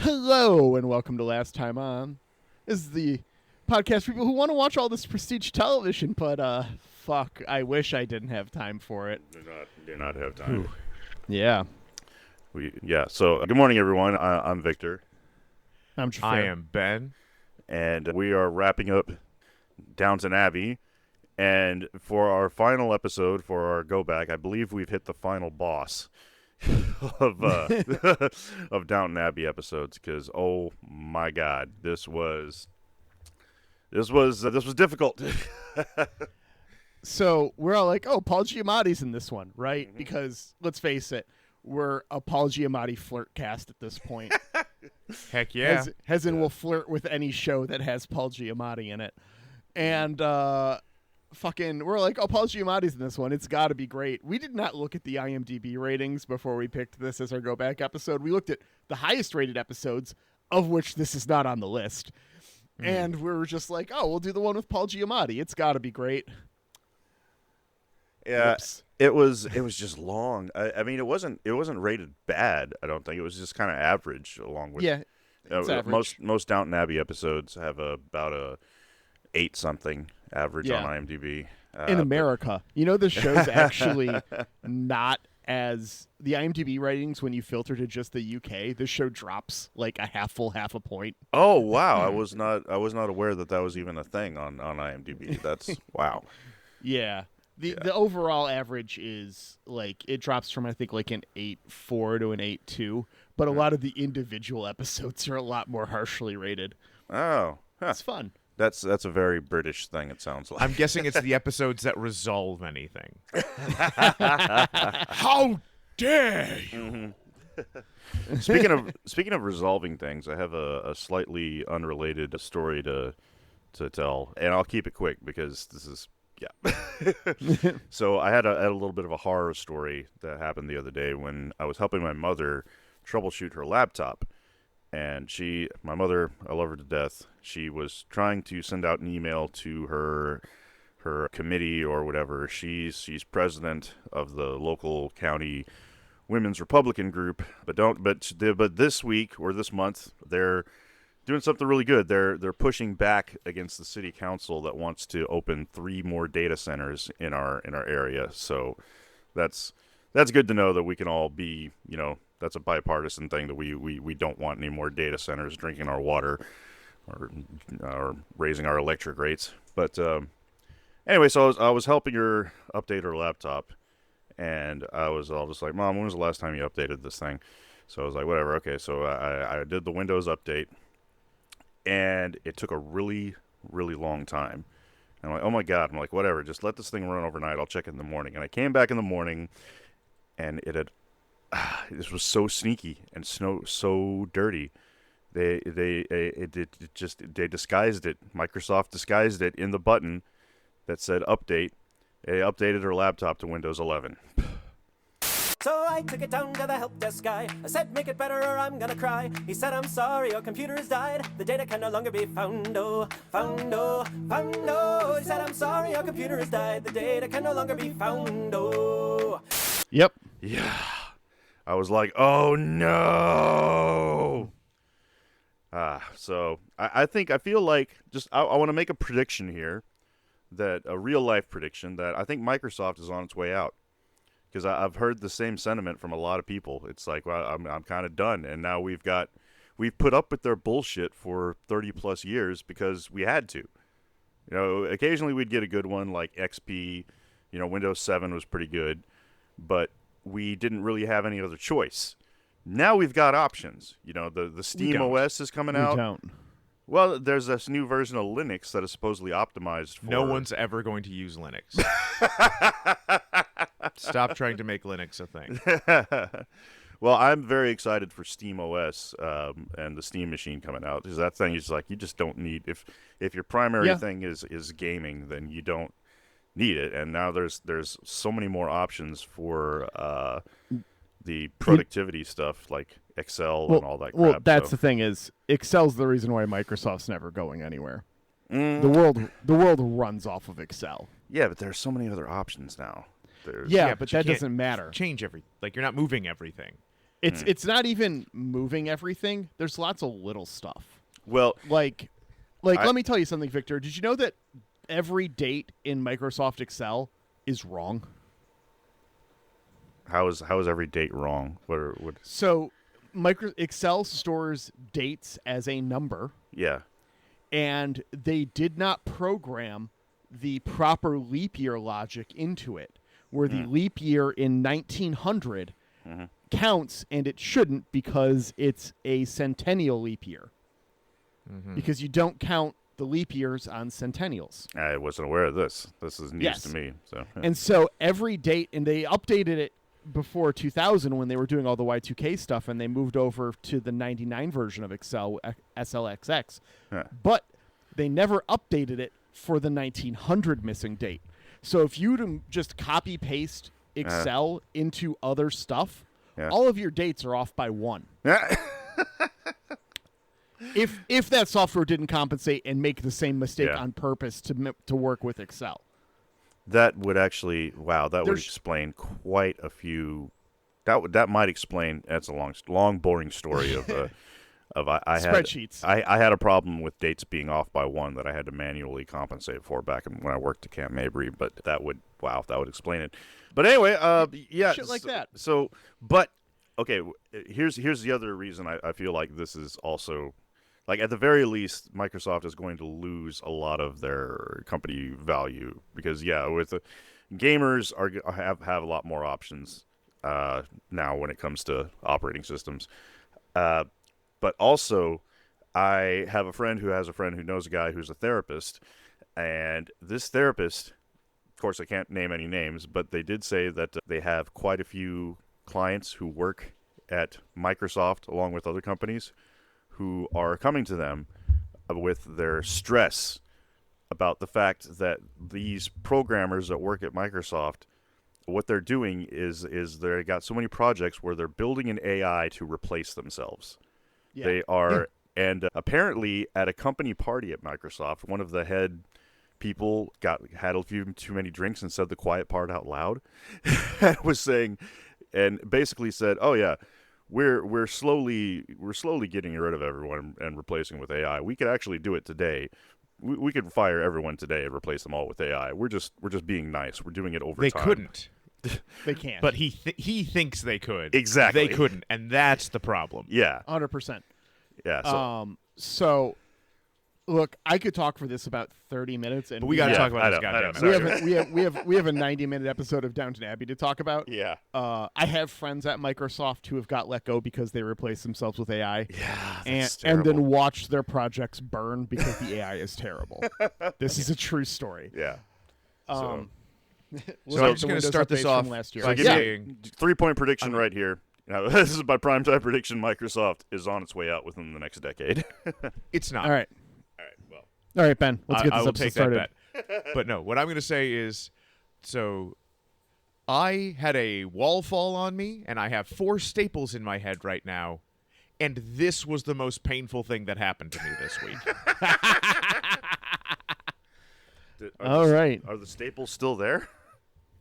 Hello and welcome to Last Time On. This is the podcast for people who want to watch all this prestige television, but fuck, I wish I didn't have time for it. Do not have time. Ooh. Yeah. So good morning, everyone. I'm Victor. I'm Xhafer. I am Ben. And we are wrapping up Downton Abbey. And for our final episode, for our go back, I believe we've hit the final boss of of Downton Abbey episodes, because oh my god, this was difficult. So we're all like, oh, Paul Giamatti's in this one, right? Mm-hmm. Because let's face it, we're a Paul Giamatti flirt cast at this point. Heck yeah. As in, we'll flirt with any show that has Paul Giamatti in it. And we're like, oh, Paul Giamatti's in this one. It's got to be great. We did not look at the IMDb ratings before we picked this as our go back episode. We looked at the highest rated episodes, of which this is not on the list. And we were just like, oh, we'll do the one with Paul Giamatti. It's got to be great. Yeah, Oops. it was just long. I mean, it wasn't rated bad. I don't think it was just kind of average. Along with it's average. Most Downton Abbey episodes have about a 8 something average on IMDb. In America, the show's actually not as the IMDb ratings when you filter to just the UK. The show drops like a half a point. Oh wow, I was not aware that was even a thing on IMDb. That's wow. Yeah. The overall average is like it drops from I think like an 8.4 to an 8.2, but a lot of the individual episodes are a lot more harshly rated. Oh, It's fun. That's a very British thing. It sounds like. I'm guessing it's the episodes that resolve anything. How dare you? Mm-hmm. Speaking of resolving things, I have a slightly unrelated story to tell, and I'll keep it quick because this is. Yeah. So I had a little bit of a horror story that happened the other day when I was helping my mother troubleshoot her laptop. And my mother, I love her to death. She was trying to send out an email to her committee or whatever. She's president of the local county women's Republican group. But this week or this month, they're doing something really good. They're pushing back against the city council that wants to open 3 more data centers in our area. So that's good to know that we can all be, that's a bipartisan thing, that we don't want any more data centers drinking our water or raising our electric rates. But anyway, so I was helping her update her laptop, and I was all just like, Mom, when was the last time you updated this thing? So I was like, whatever, okay. So I did the Windows update. And it took a really, really long time. And I'm like, oh my God. I'm like, whatever, just let this thing run overnight. I'll check it in the morning. And I came back in the morning, and this was so sneaky and so dirty. They disguised it. Microsoft disguised it in the button that said update. They updated her laptop to Windows 11. So I took it down to the help desk guy. I said, make it better or I'm gonna cry. He said, I'm sorry, your computer has died. The data can no longer be found, oh, found, oh, found, oh. He said, I'm sorry, your computer has died. The data can no longer be found, oh. Yep. Yeah. I was like, oh no. So I feel like I want to make a prediction here, that a real life prediction, that I think Microsoft is on its way out. Because I've heard the same sentiment from a lot of people. It's like, well, I'm kind of done, and now we've put up with their bullshit for 30 plus years because we had to. Occasionally we'd get a good one like XP. Windows 7 was pretty good, but we didn't really have any other choice. Now we've got options. The Steam OS is coming out. Don't. Well, there's this new version of Linux that is supposedly optimized for... No one's ever going to use Linux. Stop trying to make Linux a thing. Well, I'm very excited for Steam OS and the Steam machine coming out. Because that thing is like you just don't need if your primary thing is gaming, then you don't need it. And now there's so many more options for the productivity stuff like Excel and all that crap. Well, that's the thing is Excel's the reason why Microsoft's never going anywhere. The world runs off of Excel. Yeah, but there's so many other options now. Yeah, but you that can't doesn't matter. Change like you're not moving everything. It's not even moving everything. There's lots of little stuff. Well, Like let me tell you something, Victor. Did you know that every date in Microsoft Excel is wrong? how is every date wrong? What? So, Excel stores dates as a number, Yeah. and they did not program the proper leap year logic into it, where the leap year in 1900 counts, and it shouldn't because it's a centennial leap year. Because you don't count the leap years on centennials. I wasn't aware of this. This is news to me. So. And so every date, and they updated it before 2000 when they were doing all the Y2K stuff, and they moved over to the 99 version of Excel, SLXX. But they never updated it for the 1900 missing date. So if you just copy paste Excel into other stuff, all of your dates are off by 1. If that software didn't compensate and make the same mistake on purpose to work with Excel. That would actually, that would explain quite a few. That might explain. That's a long, boring story of I spreadsheets. I had a problem with dates being off by 1 that I had to manually compensate for back when I worked at Camp Mabry. But that would explain it. But anyway, shit like that. So, but okay, here's the other reason I feel like this is also. Like, at the very least, Microsoft is going to lose a lot of their company value because, with the gamers have a lot more options now when it comes to operating systems. But also, I have a friend who has a friend who knows a guy who's a therapist, and this therapist, of course, I can't name any names, but they did say that they have quite a few clients who work at Microsoft along with other companies who are coming to them with their stress about the fact that these programmers that work at Microsoft, what they're doing is they got so many projects where they're building an AI to replace themselves. Yeah. They are, and apparently at a company party at Microsoft, one of the head people had a few too many drinks and said the quiet part out loud, and was saying, and basically said, "Oh yeah. We're slowly getting rid of everyone and replacing with AI. We could actually do it today. We could fire everyone today and replace them all with AI. We're just being nice. We're doing it over time." They couldn't. They can't. But he thinks they could. Exactly. They couldn't, and that's the problem. Yeah. 100%. Yeah. So look, I could talk for this about 30 minutes, and but we got to talk about this goddamn. We have a 90-minute episode of Downton Abbey to talk about. Yeah. I have friends at Microsoft who have got let go because they replaced themselves with AI. Yeah, and then watch their projects burn because the AI is terrible. This is a true story. Yeah. So I'm just going to start this off last year. by saying 3-point prediction right here. Now, this is my primetime prediction. Microsoft is on its way out within the next decade. It's not. All right. Well. All right, Ben. Let's get this I will episode take started. that bet. But no, what I'm going to say is, so I had a wall fall on me, and I have 4 staples in my head right now, and this was the most painful thing that happened to me this week. All right. Are the staples still there?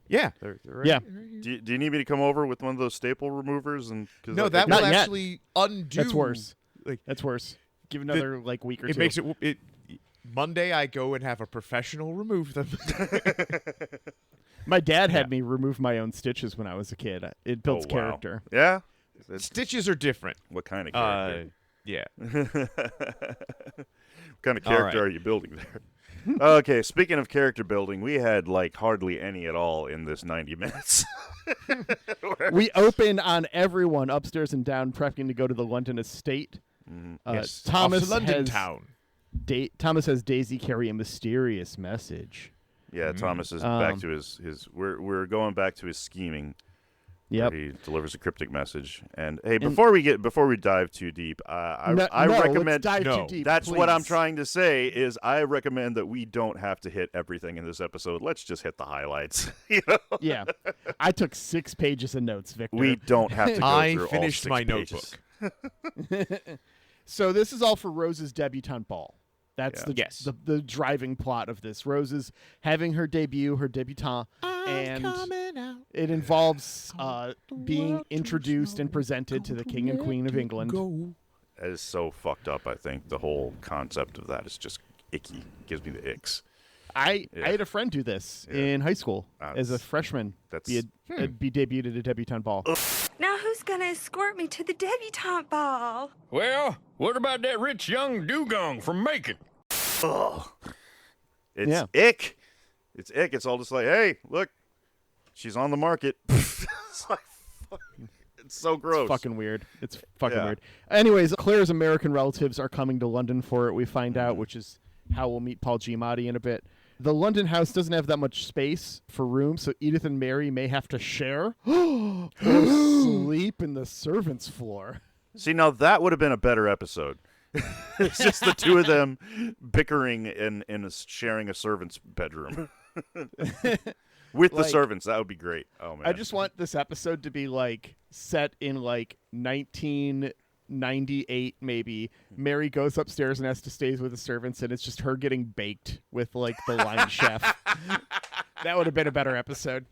Yeah. They're right. Yeah. Do you need me to come over with one of those staple removers? No, that Not will yet. actually undo. That's worse. Like, That's worse. Give another week or it two. makes it. Monday, I go and have a professional remove them. My dad had me remove my own stitches when I was a kid. It builds character. Yeah. Stitches are different. What kind of character? Yeah. What kind of character are you building there? Okay, speaking of character building, we had hardly any at all in this 90 minutes. We opened on everyone upstairs and down prepping to go to the London estate. Yes. Thomas Off to London has town. Thomas has Daisy carry a mysterious message. Yeah, Thomas is back to his we're going back to his scheming Yep. He delivers a cryptic message. And hey, before we dive too deep, I recommend. Let's dive too deep, That's what I'm please. trying to say. Is I recommend that we don't have to hit everything in this episode. Let's just hit the highlights. You know? Yeah, I took 6 pages of notes, Victor. We don't have to go I through finished all my 6 pages. notebook. So this is all for Rose's debutante ball. That's Yeah. Yes. the driving plot of this. Rose is having her debut, her debutante, and it involves being introduced and presented to the King and Queen of England. That is so fucked up. I think the whole concept of that is just icky. Gives me the icks. I had a friend do this in high school as a freshman. Be debuted at a debutante ball. Now who's gonna escort me to the debutante ball? Well, what about that rich young dugong from Macon? Ugh. It's ick. It's ick. It's all just like, hey, look, she's on the market. It's like, it's so gross. It's fucking weird. It's fucking weird. Anyways, Claire's American relatives are coming to London for it, we find out, which is how we'll meet Paul Giamatti in a bit. The London house doesn't have that much space for rooms, so Edith and Mary may have to share or sleep in the servants' floor. See, now that would have been a better episode. It's just the two of them bickering in sharing a servant's bedroom. With the servants. That would be great. Oh, man. I just want this episode to be like set in like 1998 maybe. Mary goes upstairs and has to stay with the servants, and it's just her getting baked with like the line chef. That would have been a better episode.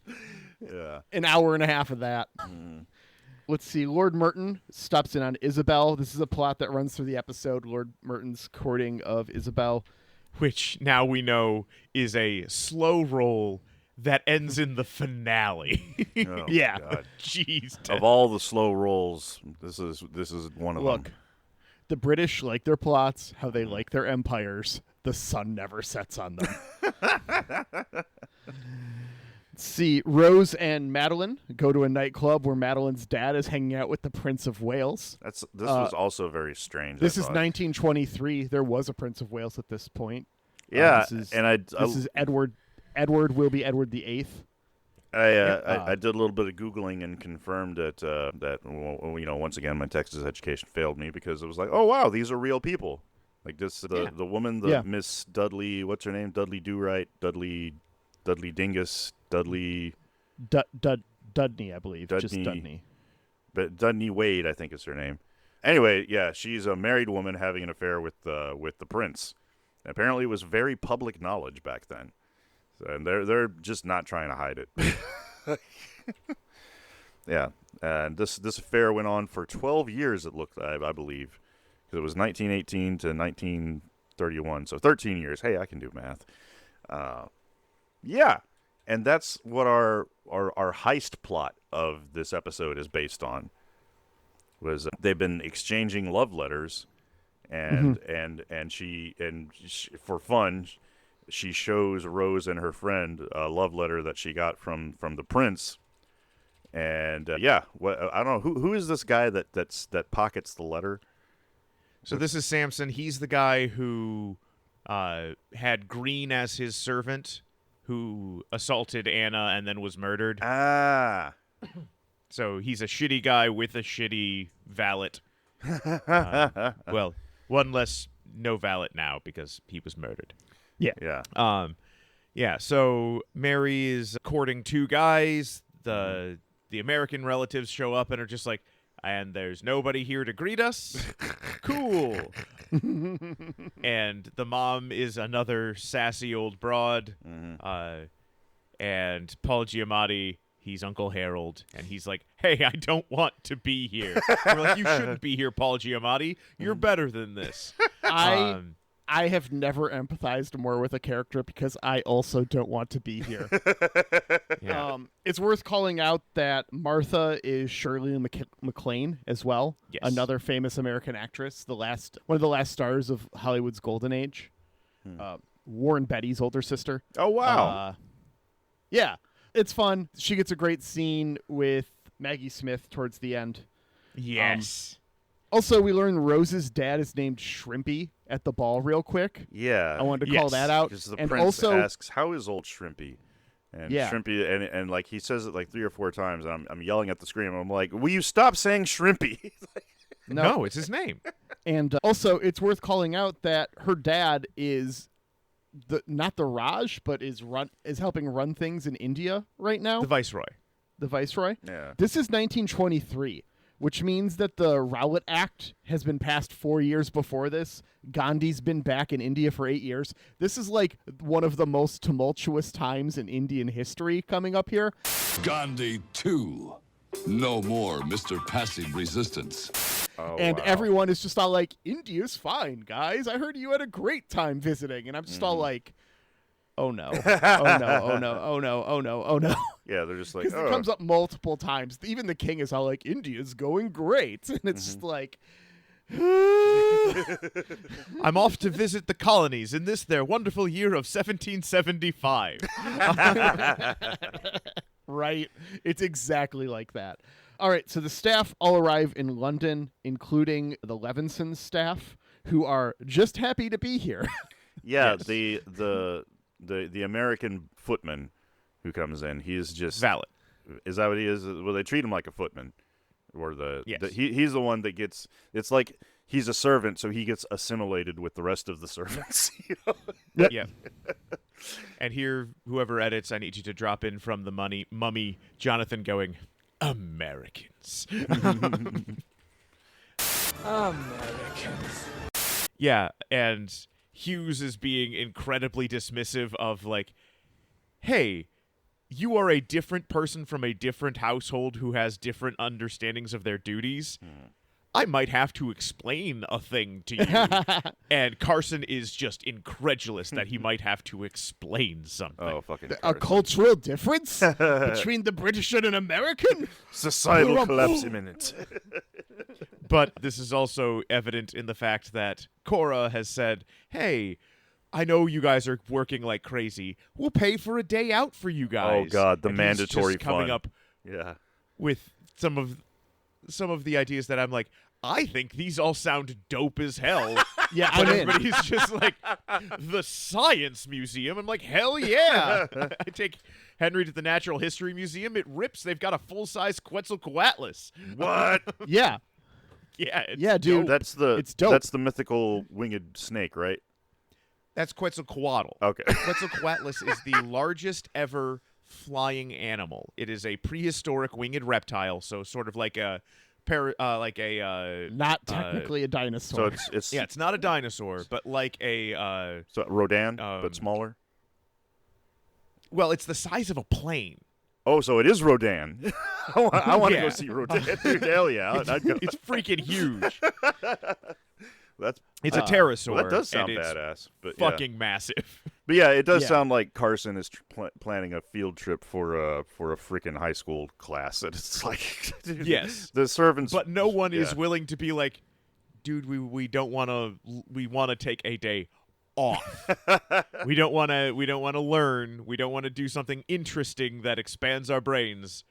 Yeah. An hour and a half of that. Let's see. Lord Merton stops in on Isabel. This is a plot that runs through the episode. Lord Merton's courting of Isabel. Which now we know is a slow roll that ends in the finale. Oh, Yeah. God. Jeez. Of all the slow rolls, this is one of Look, them. the British like their plots, how they like their empires. The sun never sets on them. See, Rose and Madeline go to a nightclub where Madeline's dad is hanging out with the Prince of Wales. This was also very strange. This I is thought. 1923. There was a Prince of Wales at this point. Yeah, this is Edward. Edward will be Edward the Eighth. I did a little bit of Googling and confirmed that once again my Texas education failed me, because it was like, oh wow, these are real people. Like this, the woman, Miss Dudley, what's her name? Dudley Do-Right, Dudley Dingus, Dudley Dudney, I believe. Just Dudney. But Dudney Wade, I think is her name. Anyway, yeah, she's a married woman having an affair with the prince. And apparently, it was very public knowledge back then, and they're just not trying to hide it. Yeah, and this affair went on for 12 years. It looked, I believe, because it was 1918 to 1931, so 13 years. Hey, I can do math. Yeah, and that's what our heist plot of this episode is based on. Was they've been exchanging love letters, and she for fun, she shows Rose and her friend a love letter that she got from the prince, and I don't know who is this guy that pockets the letter. So this is Samson. He's the guy who had Green as his servant, who assaulted Anna and then was murdered. Ah. So he's a shitty guy with a shitty valet. Well, one less no valet now because he was murdered. Yeah. So Mary is courting two guys. The American relatives show up and are just like, and there's nobody here to greet us. Cool. And the mom is another sassy old broad. And Paul Giamatti, he's Uncle Harold, and he's like, hey, I don't want to be here. We're like, you shouldn't be here, Paul Giamatti. You're better than this. I have never empathized more with a character because I also don't want to be here. Yeah. It's worth calling out that Martha is Shirley MacLaine as well. Yes. Another famous American actress, one of the last stars of Hollywood's golden age. Warren Beatty's older sister. Oh wow. Yeah, it's fun. She gets a great scene with Maggie Smith towards the end. Yes. Also, we learn Rose's dad is named Shrimpy at the ball real quick. Yeah. I wanted to call that out. Because the and prince also, asks, how is old Shrimpy? And Yeah. Shrimpy, and like he says it like 3 or 4 times, and I'm yelling at the screen. I'm like, will you stop saying Shrimpy? No, it's his name. And also, it's worth calling out that her dad is not the Raj, but is helping run things in India right now. The Viceroy. The Viceroy. Yeah. This is 1923, which means that the Rowlatt Act has been passed 4 years before this. Gandhi's been back in India for 8 years. This is like one of the most tumultuous times in Indian history coming up here. Gandhi 2. No more Mr. Passive Resistance. Oh, And wow. everyone is just all like, India's fine, guys. I heard you had a great time visiting. And I'm just all like, oh no. Oh no, oh no, oh no, oh no, oh no. Yeah, they're just like, Because it comes up multiple times. Even the king is all like, India's going great. And it's just like, I'm off to visit the colonies in this their wonderful year of 1775. right. It's exactly like that. All right, so the staff all arrive in London, including the Levinson's staff, who are just happy to be here. yeah, Yes. the American footman who comes in, he's just Valid. Is that what he is? Well, they treat him like a footman, or Yes. he's the one that gets. It's like he's a servant, so he gets assimilated with the rest of the servants. You know? Yeah. And here, whoever edits, I need you to drop in from the mummy, Jonathan going, Americans. Yeah, and Hughes is being incredibly dismissive of, like, hey, you are a different person from a different household who has different understandings of their duties. I might have to explain a thing to you. And Carson is just incredulous that he might have to explain something. Oh, fucking A Carson. cultural difference between the British and an American? Societal collapse imminent. But this is also evident in the fact that Cora has said, hey, I know you guys are working like crazy. We'll pay for a day out for you guys. Oh, God, the And he's mandatory just coming fun. up Yeah. with some of the ideas that I'm like, I think these all sound dope as hell. Yeah, But I'm in. everybody's just like, the Science Museum. I'm like, hell yeah. I take Henry to the Natural History Museum. It rips. They've got a full-size Quetzalcoatlus. What? Yeah. Yeah, it's Yeah, dude. That's It's dope. That's the mythical winged snake, right? That's Quetzalcoatl. Okay. Quetzalcoatlus is the largest ever flying animal. It is a prehistoric winged reptile, so sort of like a Not technically a dinosaur. So it's yeah, it's not a dinosaur, but like a so Rodan, but smaller. well, it's the size of a plane. Oh, so it is Rodan. I want to Yeah. go see Rodan. Dude, hell yeah. I'd go. It's freaking huge. That's It's a pterosaur. well, that does sound and it's badass. But yeah. fucking massive. But yeah, it does Yeah. sound like Carson is planning a field trip for a freaking high school class. And it's like, dude, Yes. the servants. But no one is yeah. willing to be like, dude, we don't want to. We want to take a day off. we don't want to learn. We don't want to do something interesting that expands our brains.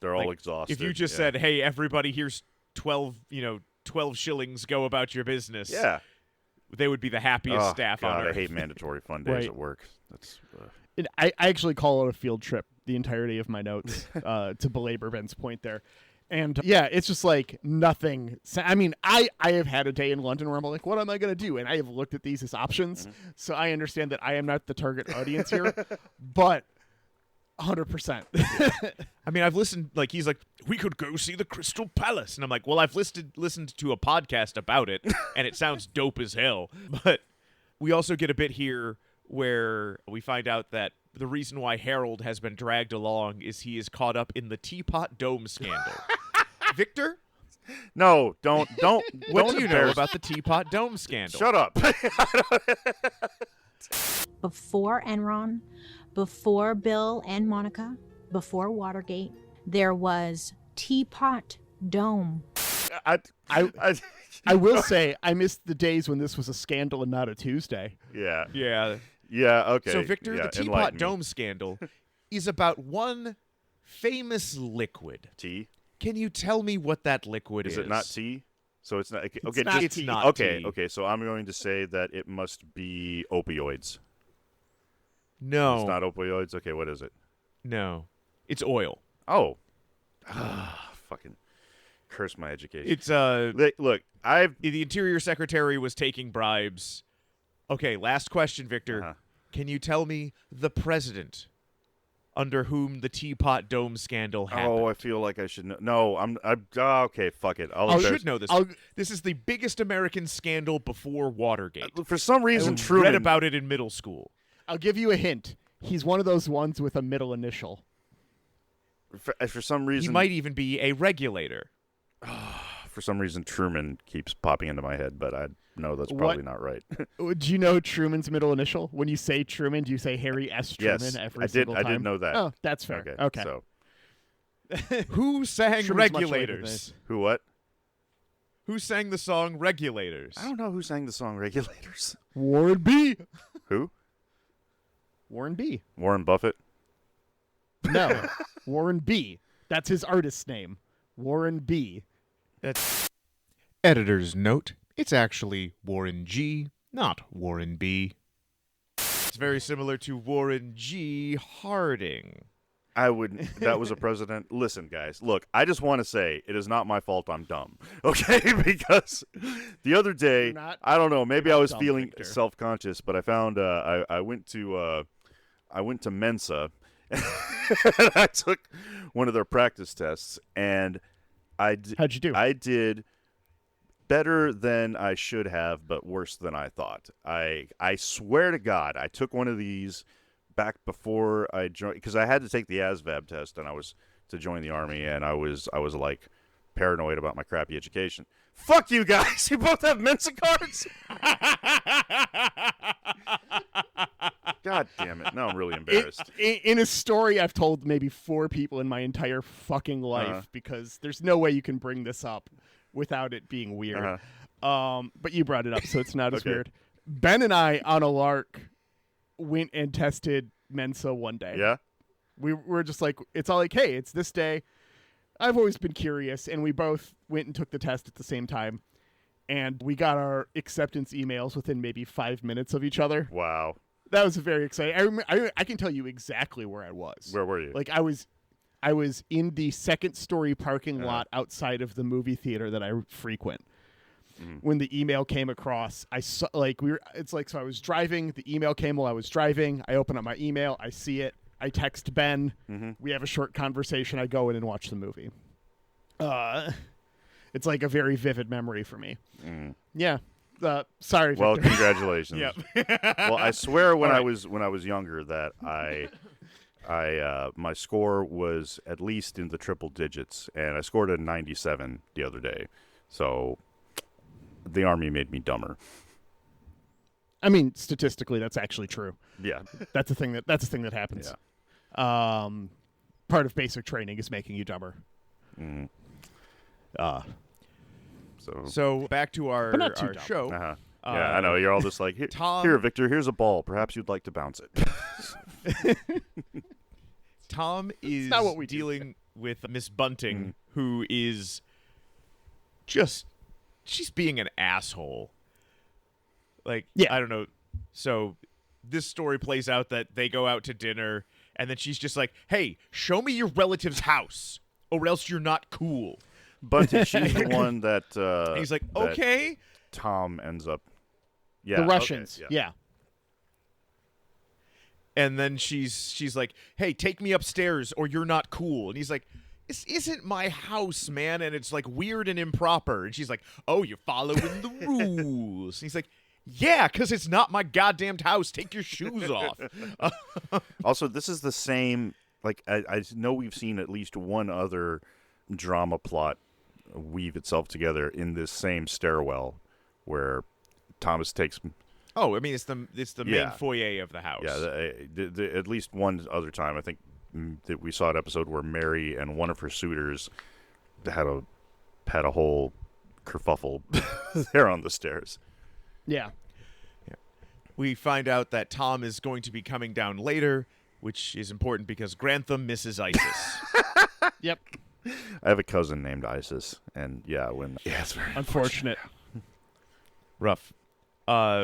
They're all Like, exhausted. If you just yeah. said, "Hey, everybody, here's 12 shillings. Go about your business." yeah. They would be the happiest Oh, staff God, on I earth. hate mandatory fun days Right. at work. That's I actually call it a field trip the entirety of my notes to belabor Ben's point there. And yeah, it's just like nothing. I mean, I have had a day in London where I'm like, what am I going to do? And I have looked at these as options. So I understand that I am not the target audience here, but 100%. I mean, I've listened. Like, he's like, "We could go see the Crystal Palace," and I'm like, "Well, I've listened to a podcast about it, and it sounds dope as hell." But we also get a bit here where we find out that the reason why Harold has been dragged along is he is caught up in the Teapot Dome scandal. Victor, no, don't. what don't do you know embarrass- about the Teapot Dome scandal? Shut up. Before Enron, before Bill and Monica, before Watergate, there was Teapot Dome. I will say I missed the days when this was a scandal and not a Tuesday. Yeah. Yeah. Yeah. Okay. So, Victor, yeah, the Teapot enlighten me. Dome scandal is about one famous liquid. Tea. Can you tell me what that liquid is? Is it not tea? So it's not. Okay. It's just not It's tea. not. Uh, okay. tea. Okay. So I'm going to say that it must be opioids. Well, it's the size of a plane. Oh, so Victor, the Teapot Dome scandal is about one famous liquid. Can you tell me what that liquid is? Okay. Just okay. No. It's not opioids? Okay, what is it? No. It's oil. Oh. Fucking curse my education. It's Look, the Interior Secretary was taking bribes. Okay, last question, Victor. Uh-huh. Can you tell me the president under whom the Teapot Dome scandal happened? Oh, I feel like I should know. No, I'm okay, fuck it. You should know this. This is the biggest American scandal before Watergate. For some reason, I Truman read about it in middle school. I'll give you a hint. He's one of those ones with a middle initial. For some reason, He might even be a regulator. For some reason, Truman keeps popping into my head, but I know that's probably not right. Do you know Truman's middle initial? When you say Truman, do you say Harry S. Truman Yes, every single time? I did know that. Oh, that's fair. Okay. So, Who sang Truman's much later than Regulators? this. who what? Who sang the song Regulators? I don't know who sang the song Regulators. Warren B. Who? Warren B. Warren Buffett? No, Warren B. That's his artist's name. Warren B. That's editor's note. It's actually Warren G, not Warren B. It's very similar to Warren G. Harding. That was a president. Listen, guys, look, I just want to say it is not my fault I'm dumb, okay? Because the other day, I don't know, maybe I was dumb, feeling Victor. self-conscious, but I found, I went to Mensa, and I took one of their practice tests, and How'd you do? I did better than I should have, but worse than I thought. I swear to God, I took one of these back before I joined, because I had to take the ASVAB test, and I was to join the Army, and I was like paranoid about my crappy education. Fuck you guys! You both have Mensa cards. God damn it! Now I'm really embarrassed. In a story I've told maybe 4 people in my entire fucking life, because there's no way you can bring this up without it being weird. But you brought it up, so it's not as Okay. weird. Ben and I, on a lark, went and tested Mensa one day. Yeah. We were just like, it's all like, hey, it's this day. I've always been curious, and we both went and took the test at the same time. And we got our acceptance emails within maybe 5 minutes of each other. Wow. That was very exciting. I can tell you exactly where I was. Where were you? Like I was in the second-story parking lot outside of the movie theater that I frequent. When the email came across, I saw so I was driving. The email came while I was driving. I open up my email. I see it. I text Ben. We have a short conversation. I go in and watch the movie. It's like a very vivid memory for me. Yeah. Sorry. Well, Victor. congratulations. Yep. Well, I swear when All I right. was younger that I my score was at least in the triple digits, and I scored a 97 the other day. So the Army made me dumber. I mean, statistically, that's actually true. Yeah. That's a thing that happens. Yeah. Part of basic training is making you dumber. So back to our But not too dumb. show. Yeah, I know. You're all just like, here, Tom- here, Victor, here's a ball. Perhaps you'd like to bounce it. Tom is not what we do. dealing with Miss Bunting, who is she's being an asshole. Like, Yeah. I don't know. So this story plays out that they go out to dinner, and then she's just like, hey, show me your relative's house, or else you're not cool. But she's the one that And he's like, that okay. Tom ends up. Yeah, The okay, Russians. Yeah. And then she's like, hey, take me upstairs or you're not cool. And he's like, this isn't my house, man. And it's like weird and improper. And she's like, oh, you're following the rules. And he's like, yeah, because it's not my goddamn house. Take your shoes off. Also, this is the same. Like, I know we've seen at least one other drama plot weave itself together in this same stairwell, where Thomas takes. Oh, I mean, it's the main Yeah. foyer of the house. Yeah, at least one other time, I think that we saw an episode where Mary and one of her suitors had a whole kerfuffle there on the stairs. Yeah. We find out that Tom is going to be coming down later, which is important because Grantham misses Isis. Yep. I have a cousin named Isis, and it's very Unfortunate. Rough.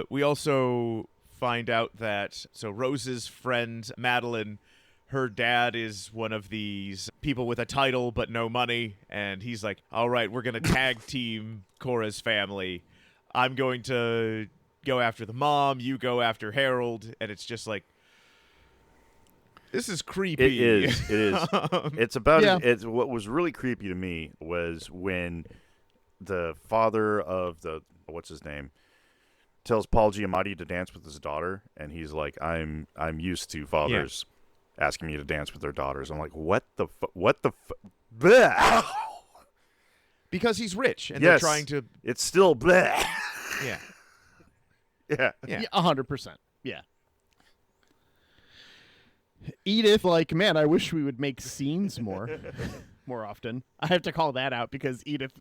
We also find out that Rose's friend Madeline, her dad is one of these people with a title but no money, and he's like, all right, we're going to tag team Cora's family. I'm going to go after the mom, you go after Harold, and it's just like, this is creepy. It is. It's about Yeah. it's what was really creepy to me was when the father of what's his name tells Paul Giamatti to dance with his daughter, and he's like, I'm used to fathers asking me to dance with their daughters. I'm like, what the bleh. Because he's rich, and Yes, they're trying to... it's still bleh. Yeah. Yeah. Yeah. 100%. Yeah. Edith, like, man, I wish we would make scenes more often. I have to call that out because Edith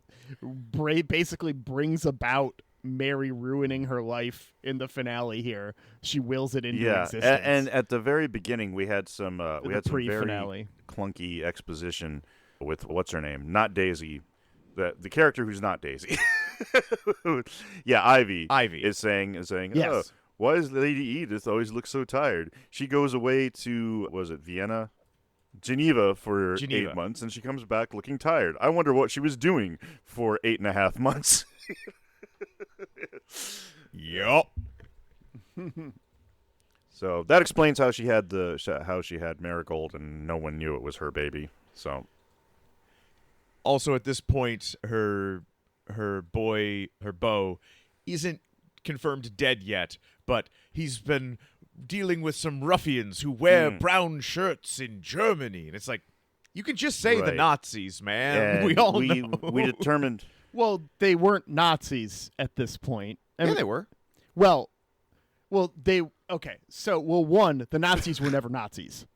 basically brings about Mary ruining her life in the finale here. She wills it into existence. And at the very beginning, we had some very pre-finale clunky exposition with what's her name, not Daisy, the character who's not Daisy. Yeah, Ivy is saying, yes. Oh, why does Lady Edith always look so tired? She goes away to, was it Geneva for 8 months, and she comes back looking tired. I wonder what she was doing for 8.5 months. Yup. So that explains how she had Marigold, and no one knew it was her baby. So, also at this point, her beau, isn't confirmed dead yet, but he's been dealing with some ruffians who wear brown shirts in Germany, and it's like, you can just say the Right. Nazis, man. and We all know. we determined. Well, they weren't Nazis at this point. Yeah, they were. Well, the Nazis were never Nazis.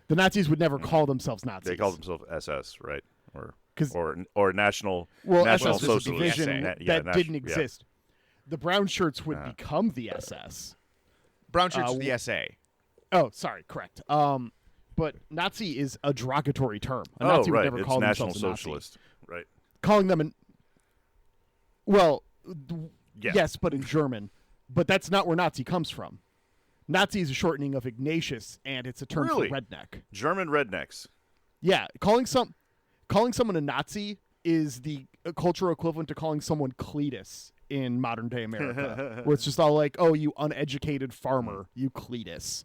The Nazis would never call themselves Nazis. They called themselves SS, right? Or National SS was a Socialist. division that didn't yeah. exist. The brown shirts would become the SS. Brown shirts are the SA. Oh, sorry, correct. But Nazi is a derogatory term. A Nazi would right. never It's call National themselves a Nazi. Socialist, right? Calling them Yeah. yes, but in German. But that's not where Nazi comes from. Nazi is a shortening of Ignatius, and it's a term Really? for redneck. German rednecks. Yeah, calling someone a Nazi is the cultural equivalent to calling someone Cletus in modern day America, where it's just all like, "Oh, you uneducated farmer, you Cletus."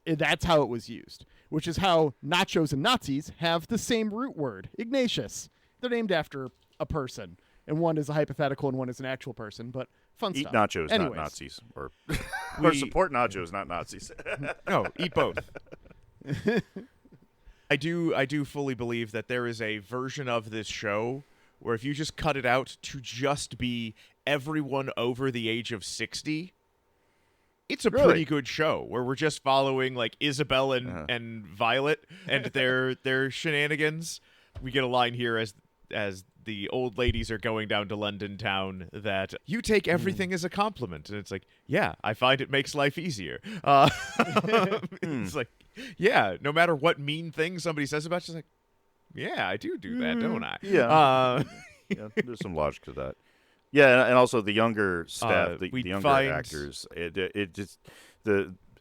That's how it was used, which is how nachos and Nazis have the same root word, Ignatius. They're named after a person, and one is a hypothetical and one is an actual person. But fun Eat stuff. nachos, Anyways. not Nazis, or or support nachos, not Nazis. No, eat both. I do fully believe that there is a version of this show where if you just cut it out to just be everyone over the age of 60, it's a pretty good show where we're just following like Isabel and Violet and their shenanigans. We get a line here as the old ladies are going down to London town that you take everything as a compliment, and it's like, yeah, I find it makes life easier. It's like, yeah, no matter what mean thing somebody says about you, it's like, yeah, I do that, don't I? Yeah. Yeah, there's some logic to that. Yeah, and also the younger staff, the younger actors. It just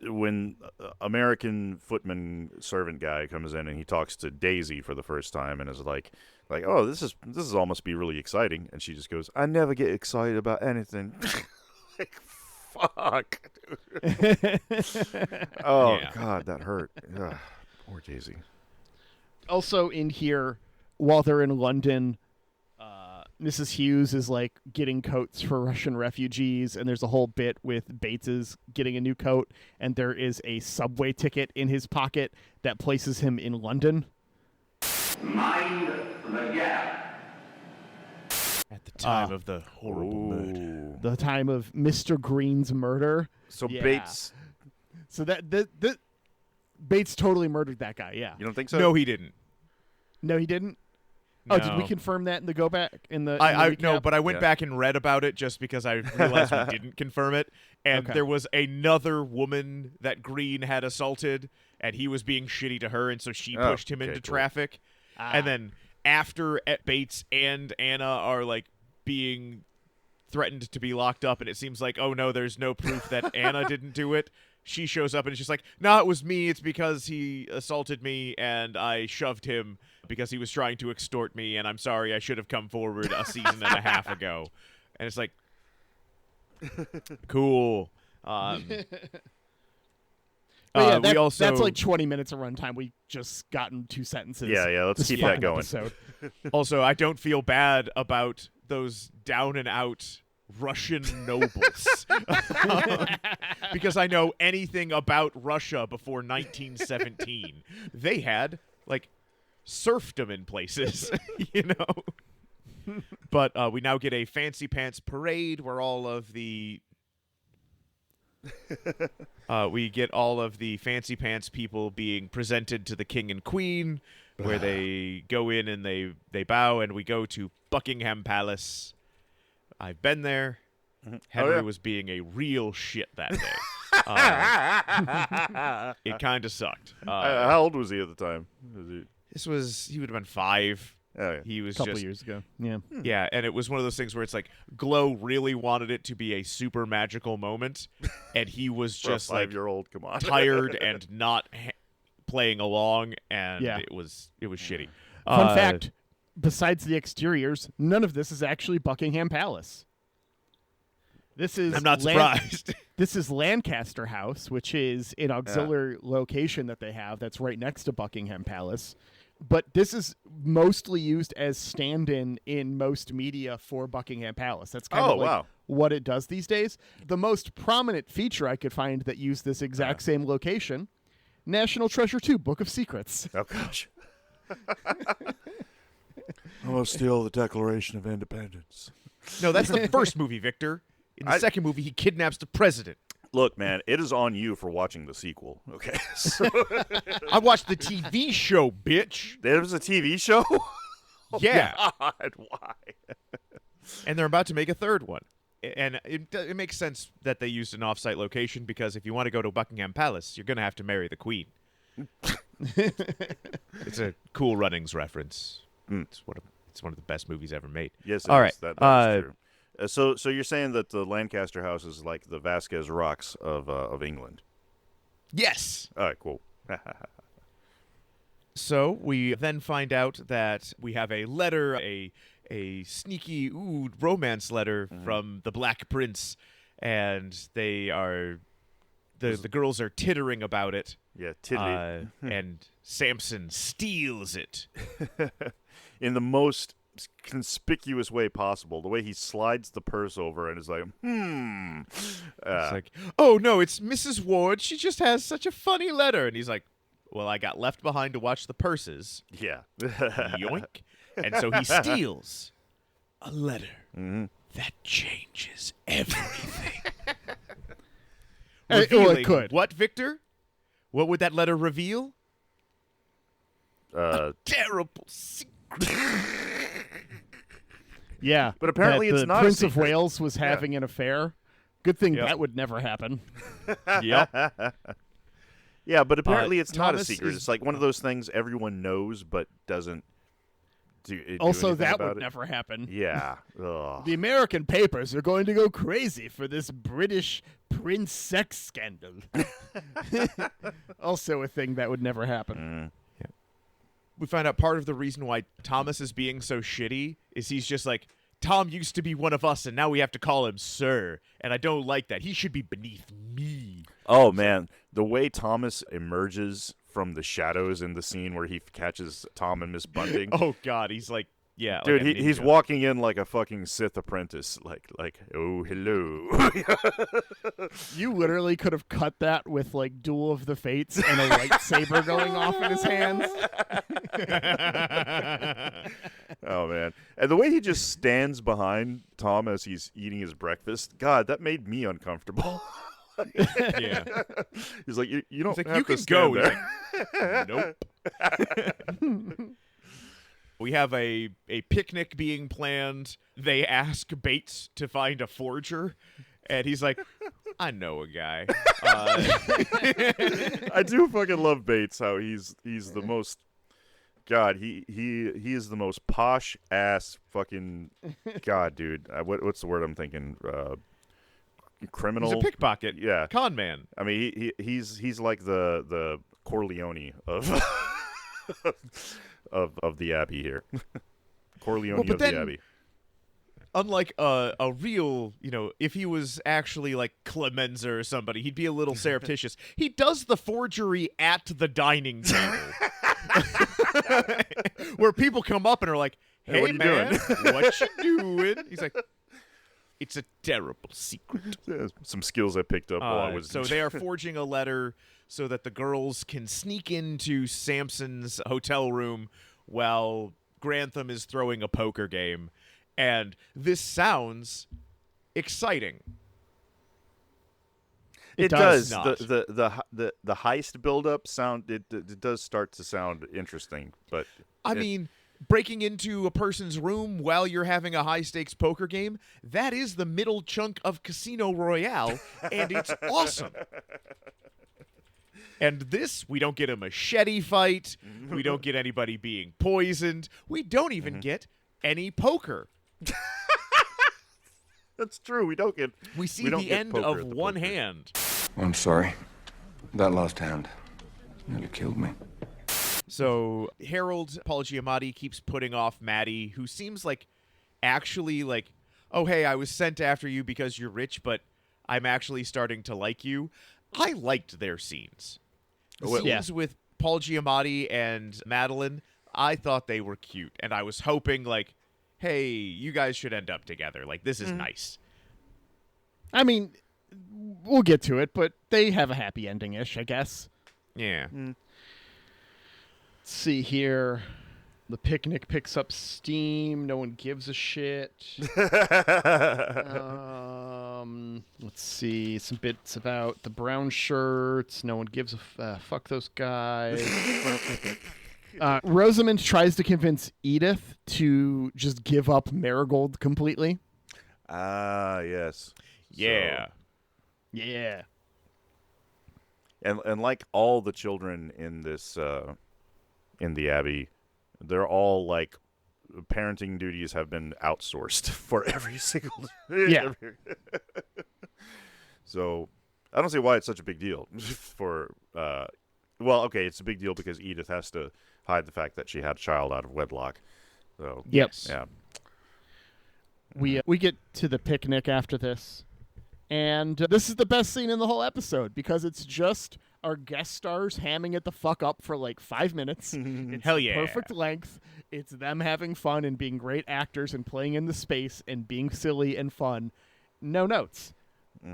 when American footman servant guy comes in and he talks to Daisy for the first time and is like, oh, this is all must be really exciting, and she just goes, I never get excited about anything. Like, fuck. Dude. Oh Yeah. God, that hurt. Ugh, poor Daisy. Also in here, while they're in London, Mrs. Hughes is like getting coats for Russian refugees, and there's a whole bit with Bates's getting a new coat, and there is a subway ticket in his pocket that places him in London. Mind the gap. At the time of the horrible murder. The time of Mr. Green's murder. So Yeah. Bates, So that Bates totally murdered that guy. Yeah. you don't think so? No, he didn't. No, he didn't. Oh, did we No. confirm that in the go back in the? I in the no, recap? but I went back and read about it just because I realized we didn't confirm it, and Okay. there was another woman that Green had assaulted, and he was being shitty to her, and so she Oh, pushed him okay, into cool. traffic, and then after Bates and Anna are like being threatened to be locked up, and it seems like, oh no, there's no proof that Anna didn't do it. She shows up and it's just like, no, it was me. It's because he assaulted me and I shoved him because he was trying to extort me, and I'm sorry, I should have come forward a season and a half ago. And it's like, cool. But we also that's like 20 minutes of runtime. We just gotten 2 sentences. Yeah, let's this keep that fucking going. episode. Also, I don't feel bad about those down and out Russian nobles because I know anything about Russia before 1917. They had like serfdom in places, you know. But we now get a fancy pants parade where all of the we get all of the fancy pants people being presented to the king and queen, where they go in and they bow, and we go to Buckingham Palace. I've been there. Henry was being a real shit that day. It kind of sucked. How old was he at the time? He would have been 5. Oh, yeah. He was A couple just years ago. Yeah. Yeah, and it was one of those things where it's like Glow really wanted it to be a super magical moment, and he was For a just like 5-year-old, come on. tired and not playing along, and Yeah. it was shitty. Fun fact, besides the exteriors, none of this is actually Buckingham Palace. This is I'm not surprised. This is Lancaster House, which is an auxiliary location that they have that's right next to Buckingham Palace. But this is mostly used as stand-in in most media for Buckingham Palace. That's kind of like what it does these days. The most prominent feature I could find that used this exact same location, National Treasure 2, Book of Secrets. Oh, gosh. I'm going to steal the Declaration of Independence. No, that's the first movie, Victor. In the second movie, he kidnaps the president. Look, man, it is on you for watching the sequel, okay? So I watched the TV show, bitch. There was a TV show? Yeah. God, why? And they're about to make a third one. And it makes sense that they used an off-site location, because if you want to go to Buckingham Palace, you're going to have to marry the queen. It's a Cool Runnings reference. It's one of the best movies ever made. Yes, All it right. is. That is true. So you're saying that the Lancaster House is like the Vasquez Rocks of England? Yes. All right, cool. So we then find out that we have a letter, a sneaky romance letter from the Black Prince, and they are the girls are tittering about it. Yeah, tittering. And Samson steals it in the most conspicuous way possible. The way he slides the purse over and is like, It's like, oh no, it's Mrs. Ward. She just has such a funny letter. And he's like, well, I got left behind to watch the purses. Yeah. Yoink. And so he steals a letter that changes everything. Well, it could. What, Victor? What would that letter reveal? A terrible secret. Yeah, but apparently that it's the not Prince a of secret. Wales was having an affair. Good thing Yep. that would never happen. Yep. Yeah, but apparently it's not a Thomas secret. is- It's like one of those things everyone knows but doesn't do Also, anything that about would it. never happen. Yeah. Ugh. The American papers are going to go crazy for this British prince sex scandal. Also a thing that would never happen. We find out part of the reason why Thomas is being so shitty is he's just like, Tom used to be one of us, and now we have to call him sir. And I don't like that. He should be beneath me. Oh, man. The way Thomas emerges from the shadows in the scene where he catches Tom and Miss Bunting. Oh, God. He's like, yeah. Dude, like a he's ninja. walking in like a fucking Sith apprentice. Like, oh, hello. You literally could have cut that with like Duel of the Fates and a lightsaber going off in his hands. Oh, man. And the way he just stands behind Tom as he's eating his breakfast, God, that made me uncomfortable. Yeah. He's like, you don't He's like, have you to can stand go. there. Nope. We have a picnic being planned. They ask Bates to find a forger, and he's like, I know a guy. I do fucking love Bates, how he's the most God, he is the most posh ass fucking God, dude. What's the word I'm thinking? Criminal. He's a pickpocket. Yeah, con man. I mean, he's like the Corleone of of the Abbey here. Corleone of the Abbey. Unlike a real, if he was actually like Clemenza or somebody, he'd be a little surreptitious. He does the forgery at the dining table. Where people come up and are like, hey, what are you man, doing? what you doing? He's like, it's a terrible secret. Some skills I picked up while I was... So they are forging a letter so that the girls can sneak into Samson's hotel room while Grantham is throwing a poker game. And this sounds exciting. It does does. not. The heist buildup sound it does start to sound interesting, but I mean, breaking into a person's room while you're having a high stakes poker game, that is the middle chunk of Casino Royale, and it's awesome. And this, we don't get a machete fight. We don't get anybody being poisoned. We don't even get any poker. That's true. We don't get. We see don't the get end poker of at the one poker. hand. I'm sorry. That last hand nearly killed me. So Harold Paul Giamatti keeps putting off Maddie, who seems like actually like, oh, hey, I was sent after you because you're rich, but I'm actually starting to like you. I liked their scenes. The scenes with Paul Giamatti and Madeline, I thought they were cute. And I was hoping like, hey, you guys should end up together. Like, this is nice. I mean, we'll get to it, but they have a happy ending-ish, I guess. Yeah. Let's see here. The picnic picks up steam. No one gives a shit. Let's see. Some bits about the brown shirts. No one gives a fuck those guys. Rosamund tries to convince Edith to just give up Marigold completely. Ah, yes. Yeah. Yeah. And like all the children in this in the Abbey, they're all like parenting duties have been outsourced for every single So I don't see why it's such a big deal for well, okay, it's a big deal because Edith has to hide the fact that she had a child out of wedlock. So Yep. Yeah. We get to the picnic after this, and this is the best scene in the whole episode because it's just our guest stars hamming it the fuck up for like 5 minutes. It's Hell yeah. perfect length. It's them having fun and being great actors and playing in the space and being silly and fun. No notes.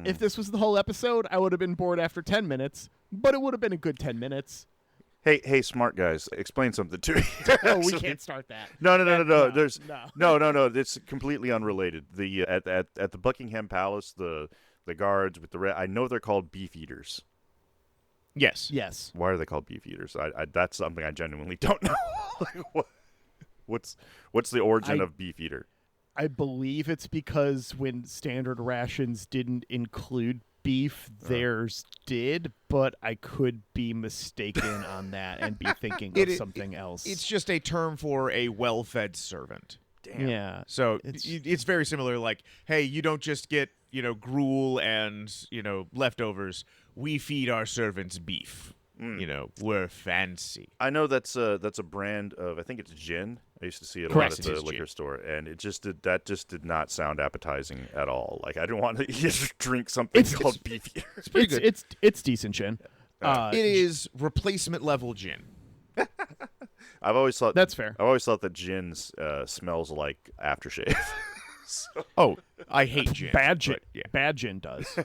If this was the whole episode, I would have been bored after 10 minutes, but it would have been a good 10 minutes. Hey, smart guys, explain something to me. No, we can't start that. No. There's no. no. It's completely unrelated. The at the Buckingham Palace, the guards with the red. I know they're called beef eaters. Yes. Yes. Why are they called beef eaters? I that's something I genuinely don't know. Like, what's the origin of beef eater? I believe it's because when standard rations didn't include beef, theirs did, but I could be mistaken on that and be thinking of something else. It's just a term for a well-fed servant. Damn. Yeah. So it's very similar. Like, hey, you don't just get gruel and leftovers. We feed our servants beef. We're fancy. I know that's a brand of, I think it's gin. I used to see it a Correct. lot at the liquor store, and it just did not sound appetizing at all. Like I didn't want to just drink something called beef eater. It's pretty good. It's decent gin. It is replacement level gin. I've always thought that's fair. I've always thought that gin smells like aftershave. Oh, I hate gin. Bad gin. But, yeah. Bad gin does.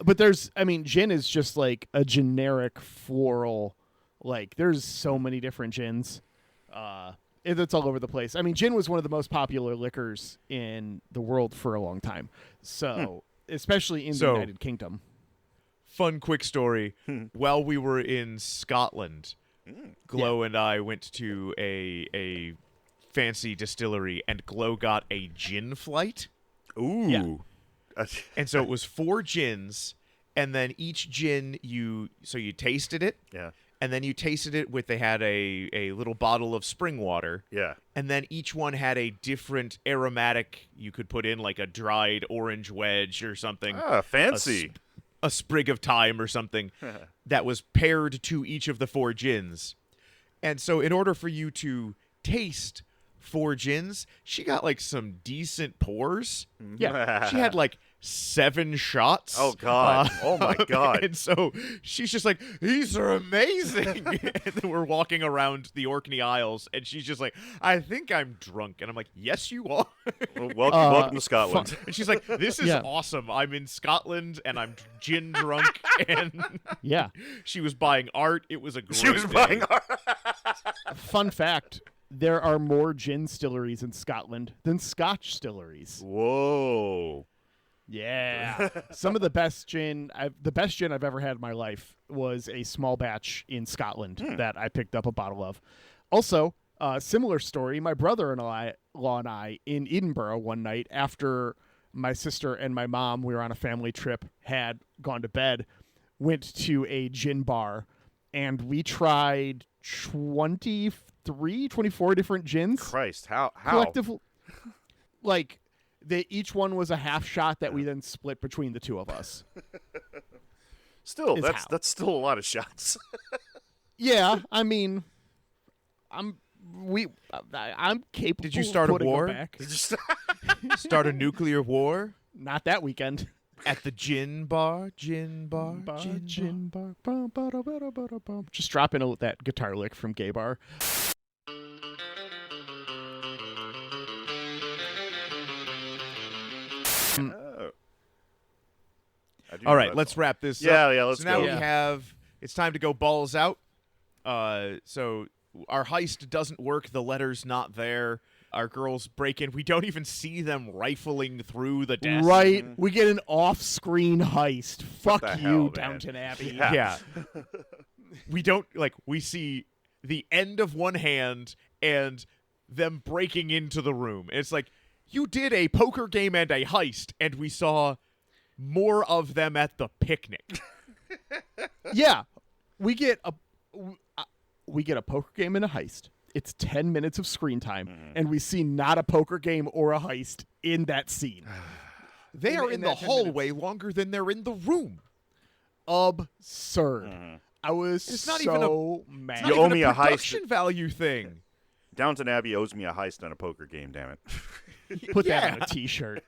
But gin is just like a generic floral. Like there's so many different gins. It's all over the place. I mean, gin was one of the most popular liquors in the world for a long time. So, especially in the United Kingdom. Fun quick story. While we were in Scotland, Glow and I went to a fancy distillery, and Glow got a gin flight. Ooh. Yeah. And so it was 4 gins, and then each gin you tasted it. Yeah. and then you tasted it with, they had a little bottle of spring water. Yeah. And then each one had a different aromatic you could put in, like a dried orange wedge or something. Ah, fancy. A sprig of thyme or something that was paired to each of the 4 gins. And so in order for you to taste 4 gins, she got like some decent pours. Yeah. She had like 7 shots. Oh, God. Oh, my God. And so she's just like, these are amazing. And then we're walking around the Orkney Isles, and she's just like, I think I'm drunk. And I'm like, yes, you are. Well, welcome to Scotland. And she's like, this is awesome. I'm in Scotland, and I'm gin drunk. And Yeah. she was buying art. It was a great She was day. buying art. Fun fact. There are more gin distilleries in Scotland than Scotch distilleries. Whoa. Yeah. Some of the best gin I've ever had in my life was a small batch in Scotland that I picked up a bottle of. Also, similar story, my brother-in-law and I in Edinburgh one night after my sister and my mom, we were on a family trip, had gone to bed, went to a gin bar, and we tried 24 different gins. Christ, how? Collectively, like, each one was a half shot that we then split between the two of us. Still, Is that's how. that's still a lot of shots. Yeah, I mean, I'm capable. Did you start a of putting them war? back. Start a nuclear war? Not that weekend. At the gin bar? Gin bar? Gin bar. Bum, ba-da, ba-da, ba-da, bum. Just drop in that guitar lick from Gay Bar. All right, let's wrap this up. Yeah, let's so now go. we have, it's time to go balls out. So our heist doesn't work. The letter's not there. Our girls break in. We don't even see them rifling through the desk. Right. We get an off-screen heist. Fuck the you, hell, man? Downton Abbey. Yeah. We don't, we see the end of one hand and them breaking into the room. It's like, you did a poker game and a heist, and we saw more of them at the picnic. Yeah. We get a poker game and a heist. It's 10 minutes of screen time, and we see not a poker game or a heist in that scene. They are in the that 10 hallway minutes. longer than they're in the room. Absurd. I was It's not so even a- mad. It's You not owe even me a a heist. production value thing. Downton Abbey owes me a heist on a poker game. Damn it. Put that on a T-shirt.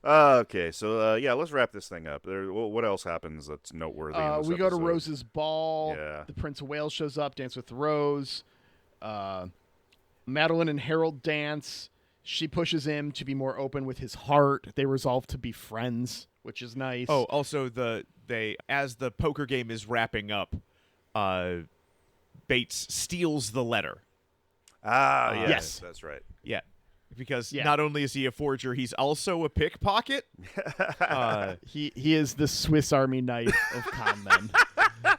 Okay, so let's wrap this thing up. What else happens that's noteworthy? In this We go to episode? Rose's ball. Yeah. The Prince of Wales shows up, dance with Rose. Madeline and Harold dance. She pushes him to be more open with his heart. They resolve to be friends, which is nice. Oh, also as the poker game is wrapping up, Bates steals the letter. Ah, Yes. that's right. Yeah. Because Yeah. not only is he a forger, he's also a pickpocket. He is the Swiss Army knife of con men.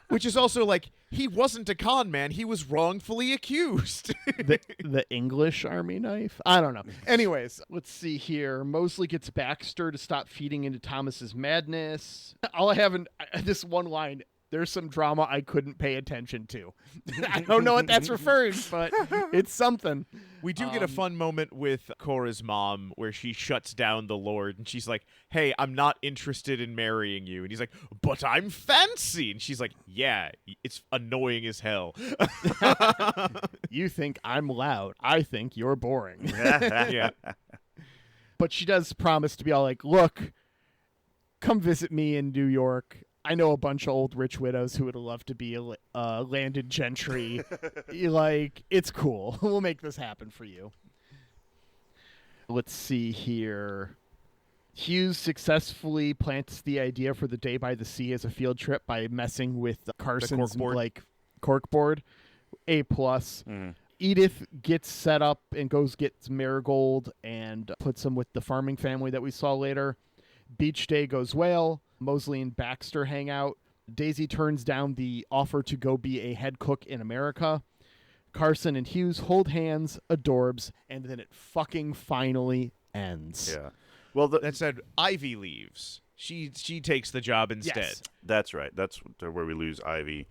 Which is also like, he wasn't a con man, he was wrongfully accused. the English Army knife? I don't know. Anyways, let's see here. Mosley gets Baxter to stop feeding into Thomas's madness. All I have in this one line, there's some drama I couldn't pay attention to. I don't know what that's referring, but it's something. We do get a fun moment with Cora's mom where she shuts down the Lord and she's like, hey, I'm not interested in marrying you. And he's like, but I'm fancy. And she's like, yeah, it's annoying as hell. You think I'm loud. I think you're boring. Yeah. But she does promise to be all like, look, come visit me in New York. I know a bunch of old rich widows who would love to be landed gentry. Like, it's cool. We'll make this happen for you. Let's see here. Hughes successfully plants the idea for the Day by the Sea as a field trip by messing with Carson's corkboard. corkboard. A+. Edith gets set up and gets Marigold and puts him with the farming family that we saw later. Beach day goes well. Mosley and Baxter hang out. Daisy turns down the offer to go be a head cook in America. Carson and Hughes hold hands, adorbs, and then it fucking finally ends. Yeah. Well, That said, Ivy leaves. She takes the job instead. Yes. That's right. That's where we lose Ivy.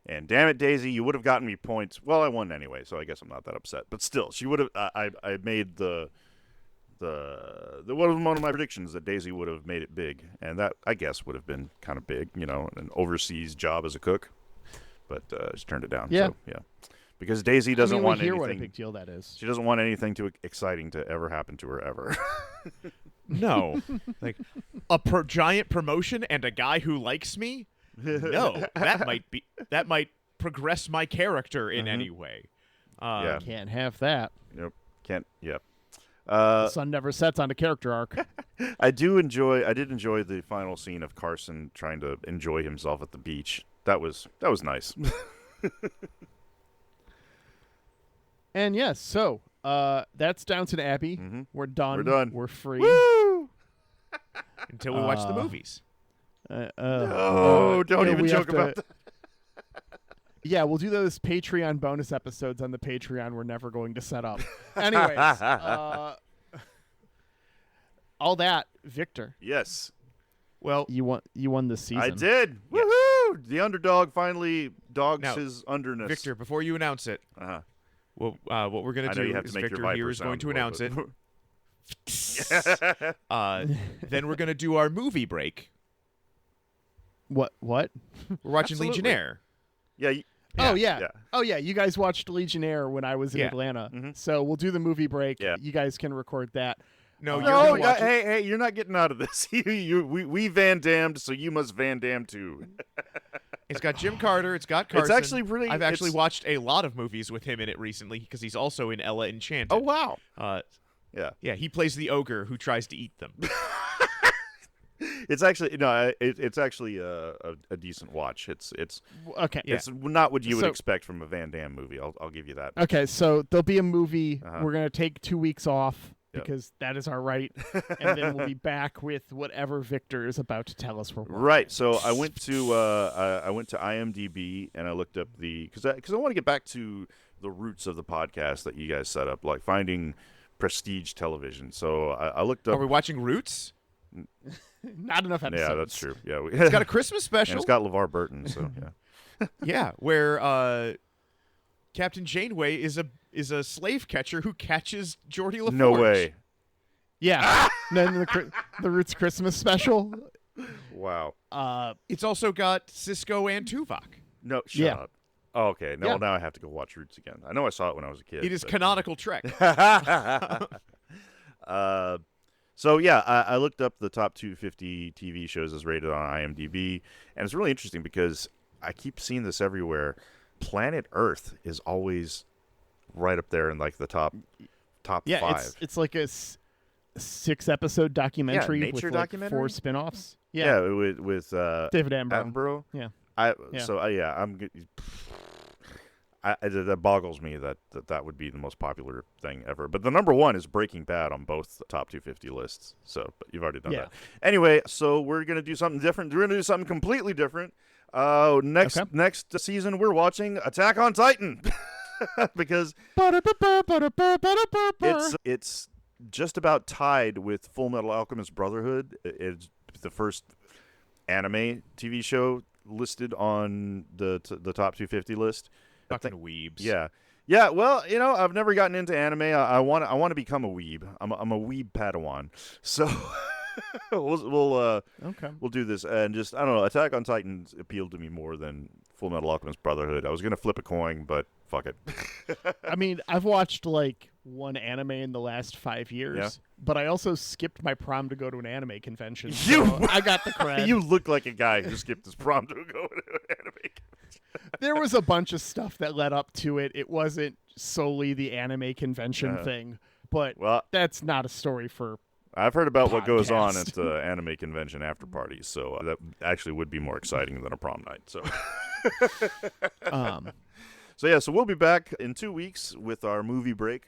And damn it, Daisy, you would have gotten me points. Well, I won anyway, so I guess I'm not that upset. But still, she would have. I made the one of my predictions that Daisy would have made it big, and that I guess would have been kind of big, an overseas job as a cook. But she turned it down. Yeah. So, yeah. Because Daisy doesn't want we hear anything. what a big deal that is. She doesn't want anything too exciting to ever happen to her ever. No, like a giant promotion and a guy who likes me. No, that might progress my character in any way. Yeah. Can't have that. Yep. Can't. Yep. The sun never sets on a character arc. I did enjoy the final scene of Carson trying to enjoy himself at the beach. That was nice. And yes, so that's Downton Abbey. Mm-hmm. We're done. We're done. We're free. Woo! Until we watch the movies. No, don't even joke about that. Yeah, we'll do those Patreon bonus episodes on the Patreon we're never going to set up. Anyways, all that, Victor. Yes. Well, You won this season. I did. Yes. Woohoo! The underdog finally dogs Now, his underness. Victor, before you announce it, Uh-huh. what we're going I to know you do have to is make your Victor Viper here is going sound to a little announce it. bit. Then we're going to do our movie break. What? We're watching Absolutely. Legionnaire. Yeah. Oh yeah. Yeah. Oh yeah. You guys watched Legionnaire when I was in Yeah. Atlanta, Mhm. so we'll do the movie break. Yeah. You guys can record that. No, you're No, going to watch it. hey, you're not getting out of this. We Van Damned, so you must Van Dam too. It's got Jim Carter. It's got Carson. actually pretty- I've actually it's- watched a lot of movies with him in it recently because he's also in Ella Enchanted. Oh wow. Yeah. Yeah, he plays the ogre who tries to eat them. It's actually it's actually a decent watch. It's Okay. Yeah. it's not what you would So- expect from a Van Damme movie. I'll give you that. Okay. So there'll be a movie. Uh-huh. We're gonna take 2 weeks off Yep. because that is our right, and then we'll be back with whatever Victor is about to tell us. We're watching. Right. So I went to IMDb and I looked up because I want to get back to the roots of the podcast that you guys set up, like finding prestige television. So I looked up. Are we watching Roots? Not enough episodes. Yeah, that's true. Yeah, It's got a Christmas special. and it's got LeVar Burton. So yeah. Yeah, where Captain Janeway is a slave catcher who catches Geordie LaForge. No way. Yeah. And then the Roots Christmas special. Wow. It's also got Cisco and Tuvok. No. Shut Yeah. up. Oh, okay. No. Yeah. Now I have to go watch Roots again. I know I saw it when I was a kid. It is but- canonical Trek. So yeah, I looked up the top 250 TV shows as rated on IMDb, and it's really interesting because I keep seeing this everywhere. Planet Earth is always right up there in like the top Yeah. 5. It's like a 6-episode documentary with nature like documentary? 4 spin-offs. Yeah, with David Attenborough. Attenborough. Yeah. That boggles me that would be the most popular thing ever. But the number one is Breaking Bad on both the top 250 lists. So, but you've already done Yeah. that. Anyway, so we're gonna do something different. We're gonna do something completely different. Next season, we're watching Attack on Titan because it's just about tied with Full Metal Alchemist Brotherhood. It's the first anime TV show listed on the top 250 list. Fucking weebs. Yeah. Well, I've never gotten into anime. I want to become a weeb. I'm a weeb Padawan. So we'll do this, and just I don't know. Attack on Titan appealed to me more than Full Metal Alchemist Brotherhood. I was gonna flip a coin, but fuck it. I mean, I've watched like one anime in the last 5 years, but I also skipped my prom to go to an anime convention. So I got the cred. You look like a guy who skipped his prom to go to an anime convention. There was a bunch of stuff that led up to it. It wasn't solely the anime convention thing, but that's not a story for. I've heard about what goes on podcast. at the anime convention after parties, so that actually would be more exciting than a prom night. So, so we'll be back in 2 weeks with our movie break,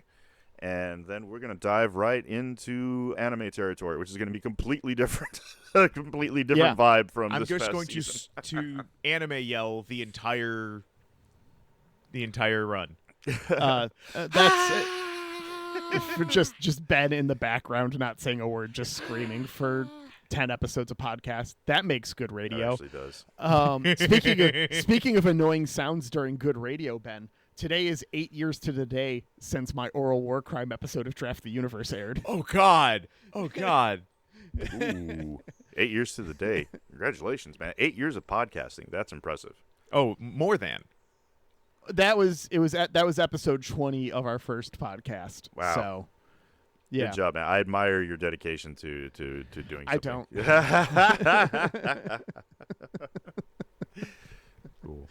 and then we're gonna dive right into anime territory, which is gonna be completely different, a completely different vibe from I'm this just past going season. to anime yell the entire run. That's it. For just Ben in the background, not saying a word, just screaming for 10 episodes of podcasts. That makes good radio. It actually does. Speaking of annoying sounds during good radio, Ben, today is 8 years to the day since my oral war crime episode of Draft the Universe aired. Oh, God. Oh, God. Ooh, 8 years to the day. Congratulations, man. 8 years of podcasting. That's impressive. Oh, more than. That was episode 20 of our first podcast. Wow. So, yeah. Good job, man. I admire your dedication to doing something. I don't. Cool.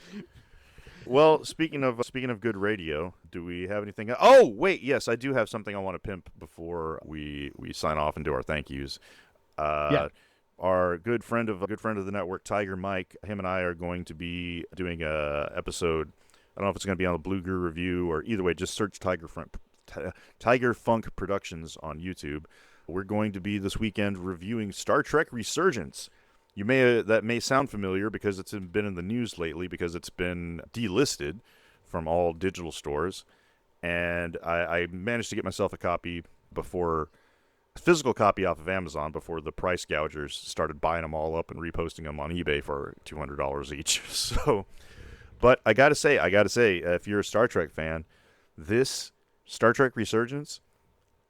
Well, speaking of good radio, do we have anything? Oh, wait, yes, I do have something I want to pimp before we sign off and do our thank yous. Our good friend of the network, Tiger Mike, him and I are going to be doing a episode. I don't know if it's going to be on the Blue Guru Review or either way. Just search Tiger Funk Productions on YouTube. We're going to be this weekend reviewing Star Trek Resurgence. That may sound familiar because it's been in the news lately because it's been delisted from all digital stores, and I managed to get myself a physical copy off of Amazon before the price gougers started buying them all up and reposting them on eBay for $200 each. So, but I gotta say, if you're a Star Trek fan, this Star Trek Resurgence,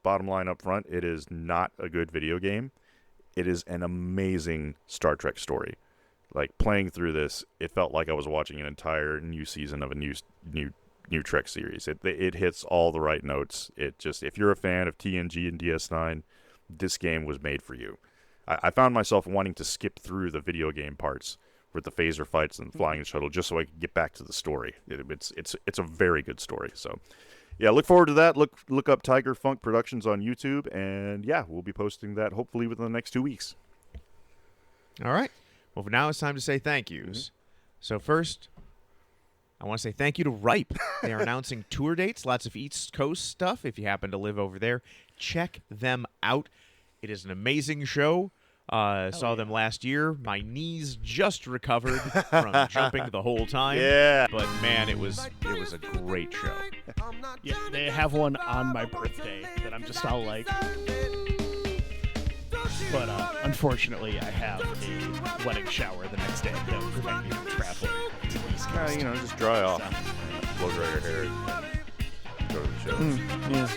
bottom line up front, it is not a good video game. It is an amazing Star Trek story. Like, playing through this, it felt like I was watching an entire new season of a new Trek series. It hits all the right notes. If you're a fan of TNG and DS9, this game was made for you. I found myself wanting to skip through the video game parts with the phaser fights and flying the shuttle just so I could get back to the story. It's a very good story. So, yeah, look forward to that. Look up Tiger Funk Productions on YouTube, and yeah, we'll be posting that hopefully within the next 2 weeks. All right. Well, for now it's time to say thank yous. Mm-hmm. So first, I want to say thank you to Ripe. They are announcing tour dates, lots of East Coast stuff. If you happen to live over there, check them out. It is an amazing show. Saw them last year. My knees just recovered from jumping the whole time. Yeah. But man, it was a great show. Yeah, they have one on my birthday that I'm just all like. But unfortunately, I have a wedding shower the next day that would prevent me from traveling to the East Coast. Just dry off, blow dry your hair, and go to the show. Yeah,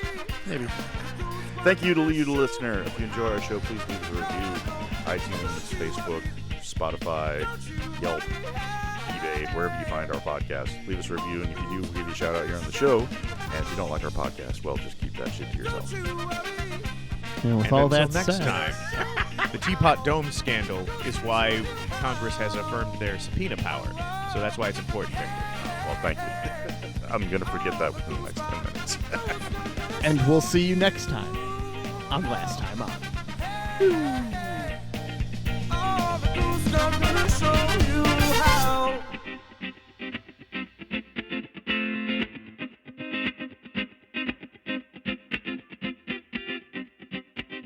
maybe. Thank you to you, the listener. If you enjoy our show, please leave a review. iTunes, Facebook, Spotify, Yelp, eBay, wherever you find our podcast. Leave us a review, and if you do, we'll give you a shout out here on the show. And if you don't like our podcast, well, just keep that shit to yourself. And with and all until that next said, time, the Teapot Dome scandal is why Congress has affirmed their subpoena power. So that's why it's important, Victor. Well, thank you. I'm going to forget that within the next 10 minutes. And we'll see you next time on Last Time On.